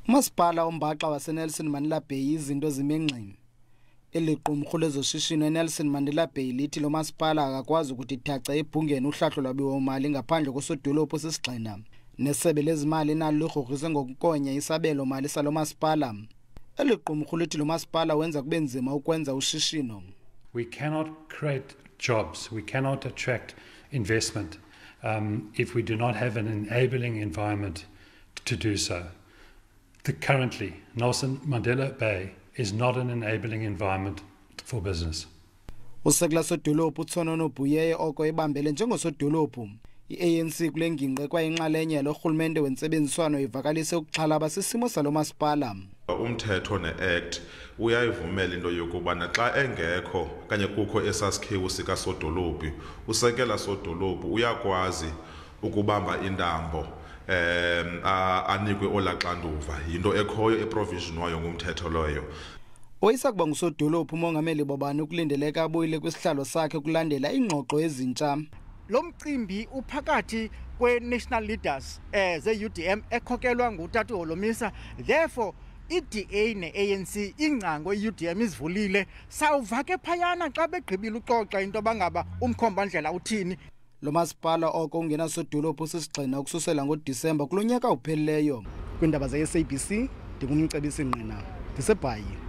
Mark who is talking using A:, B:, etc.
A: Umasipala ombaxa waseNelson Mandela Bay izinto zimengxini. Eliqumrhu lezoshishino eNelson Mandela Bay lithi lo masipala akakwazi ukuthi thaca ebhungeni uhlahlo lwabiwo-mali ngaphandle kwesodolophu sisigxina. Nesebe lezimali nalo ligrogrise ngokukonya isabelo-mali salo masipala. Eliqumrhu lithi lo masipala wenza kube nzima ukwenza ushishino.
B: We cannot create jobs, we cannot attract investment if we do not have an enabling environment to do so. Currently, Nelson Mandela Bay is not an enabling environment for business.
A: Usekela sodolophu uTsonono Buyeye oko ebambele njengosodolophu. I-ANC kule ngingqe kwayinxalenye lorhulumente wentsebenziswano ivakalise ukuxhalaba sisimo salo masipala.
C: Umthetho ne-act uyayivumela into yokubana xa engekho kanye kukho esasikhiwo sikasodolophu, usekela sodolophu uyakwazi ukubamba intambo anikwe olaxanduva yinto ekhoyo eprovision wayo ngumthetho loyo.
A: Oyisakuba ngusodolophu umongameli Bobani ukulindeleka abuyile kwisihlalo sakhe kulandela ingxoxo ezintsha.
D: Lo mcimbi uphakathi kwe-national leaders ze-UDM ekhokelwa ngutata uHolomisa. Therefore i-DA ne-ANC ingcango i-UDM izivulile sawuva ke phayana xa begqibile uxoxa into bangaba umkhombandlela uthini. Lo masipala oko ungenasodolophu sisigxina ukususela ngoDisemba kulo nyaka uphelileyo. Kwindaba ze-SABC ndingumcebisi Ngqina ndiseBhayi.